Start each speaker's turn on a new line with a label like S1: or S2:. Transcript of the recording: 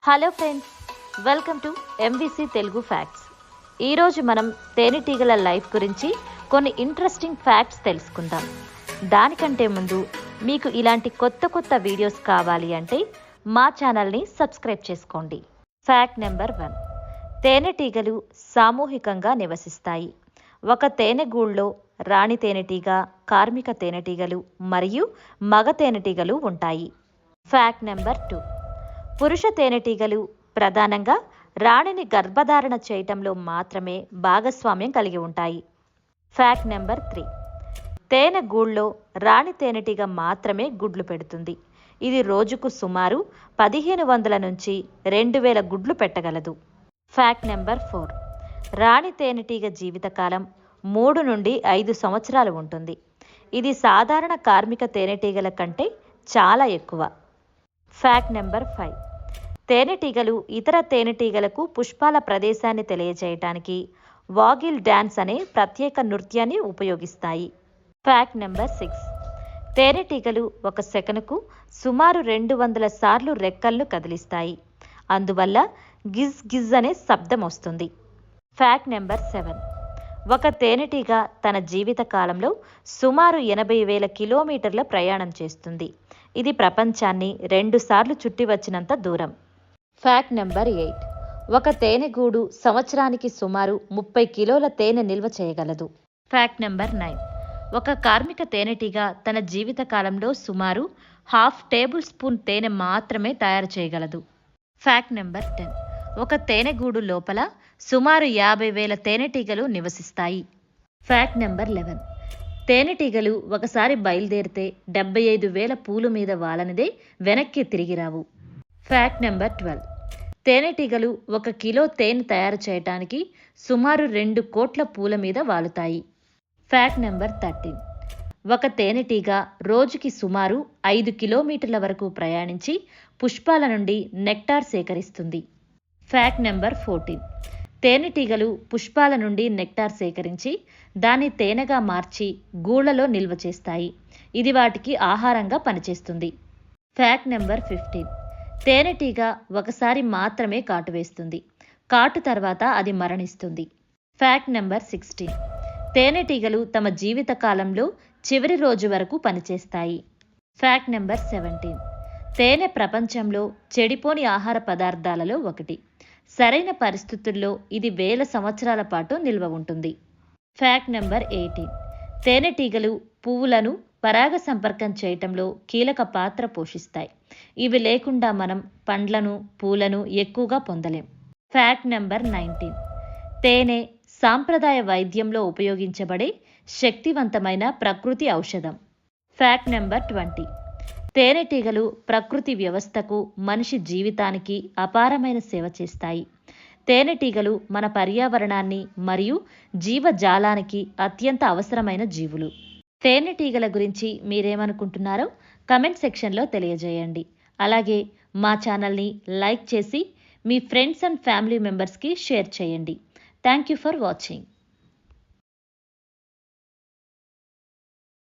S1: Hello friends, welcome to MVC Telugu facts. ఈరోజు మనం తేనెటీగల లైఫ్ గురించి కొన్ని ఇంట్రెస్టింగ్ ఫ్యాక్ట్స్ తెలుసుకుందాం. దానికంటే ముందు మీకు ఇలాంటి కొత్త వీడియోస్ కావాలి అంటే మా ఛానల్ని సబ్స్క్రైబ్ చేసుకోండి. Fact number 1. తేనెటీగలు సామూహికంగా నివసిస్తాయి. ఒక తేనెగూళ్ళలో రాణి తేనెటీగ, కార్మిక తేనెటీగలు మరియు మగ తేనెటీగలు ఉంటాయి. Fact number 2. పురుష తేనెటీగలు ప్రధానంగా రాణిని గర్భధారణ చేయటంలో మాత్రమే భాగస్వామ్యం కలిగి ఉంటాయి. Fact number 3. తేనె గూళ్ళలో రాణి తేనెటీగ మాత్రమే గుడ్లు పెడుతుంది. ఇది రోజుకు సుమారు 1500 నుంచి 2000 గుడ్లు పెట్టగలదు. Fact number 4. రాణి తేనెటీగ జీవితకాలం 3 నుండి 5 సంవత్సరాలు ఉంటుంది. ఇది సాధారణ కార్మిక తేనెటీగల కంటే చాలా ఎక్కువ. Fact number 5. తేనెటీగలు ఇతర తేనెటీగలకు పుష్పాల ప్రదేశాన్ని తెలియజేయటానికి వాగిల్ డ్యాన్స్ అనే ప్రత్యేక నృత్యాన్ని ఉపయోగిస్తాయి. Fact number 6. తేనెటీగలు ఒక సెకనుకు సుమారు 200 సార్లు రెక్కలను కదిలిస్తాయి. అందువల్ల గిజ్ గిజ్ అనే శబ్దం వస్తుంది. Fact number 7. ఒక తేనెటీగ తన జీవిత కాలంలో సుమారు 80,000 కిలోమీటర్ల ప్రయాణం చేస్తుంది. ఇది ప్రపంచాన్ని 2 సార్లు చుట్టి వచ్చినంత దూరం. Fact number 8. ఒక తేనెగూడు సంవత్సరానికి సుమారు 30 కిలోల తేనె నిల్వ చేయగలదు. Fact number 9. ఒక కార్మిక తేనెటీగ తన జీవిత కాలంలో సుమారు 1/2 టేబుల్ స్పూన్ తేనె మాత్రమే తయారు చేయగలదు. Fact number 10. ఒక తేనెగూడు లోపల సుమారు 50,000 తేనెటీగలు నివసిస్తాయి. Fact number 11. తేనెటీగలు ఒకసారి బయలుదేరితే 75,000 పూలు మీద వాలనిదే వెనక్కి తిరిగి రావు. Fact number 12. తేనెటీగలు 1 కిలో తేనె తయారు చేయటానికి సుమారు 2 కోట్ల పూల మీద వాలుతాయి. Fact number 13. ఒక తేనెటీగ రోజుకి సుమారు 5 కిలోమీటర్ల వరకు ప్రయాణించి పుష్పాల నుండి నెక్టార్ సేకరిస్తుంది. Fact number 14. తేనెటీగలు పుష్పాల నుండి నెక్టార్ సేకరించి దాన్ని తేనెగా మార్చి గూళ్ళలో నిల్వ చేస్తాయి. ఇది వాటికి ఆహారంగా పనిచేస్తుంది. Fact number 15. తేనెటీగ ఒకసారి మాత్రమే కాటు వేస్తుంది. కాటు తర్వాత అది మరణిస్తుంది. Fact number 16. తేనెటీగలు తమ జీవిత కాలంలో చివరి రోజు వరకు పనిచేస్తాయి. Fact number 17. తేనె ప్రపంచంలో చెడిపోని ఆహార పదార్థాలలో ఒకటి. సరైన పరిస్థితుల్లో ఇది 1000 సంవత్సరాల పాటు నిల్వ ఉంటుంది. Fact number 18. తేనెటీగలు పువ్వులను పరాగ సంపర్కం చేయటంలో కీలక పాత్ర పోషిస్తాయి. ఇవి లేకుండా మనం పండ్లను, పూలను ఎక్కువగా పొందలేం. Fact number 19. తేనె సాంప్రదాయ వైద్యంలో ఉపయోగించబడే శక్తివంతమైన ప్రకృతి ఔషధం. Fact number 20. తేనెటీగలు ప్రకృతి వ్యవస్థకు, మనిషి జీవితానికి అపారమైన సేవ చేస్తాయి. తేనెటీగలు మన పర్యావరణాన్ని మరియు జీవజాలానికి అత్యంత అవసరమైన జీవులు. తేనెటీగల గురించి మీరేమనుకుంటున్నారో కమెంట్ సెక్షన్లో తెలియజేయండి. అలాగే మా ఛానల్ని లైక్ చేసి మీ ఫ్రెండ్స్ అండ్ ఫ్యామిలీ మెంబర్స్కి షేర్ చేయండి. Thank you for watching.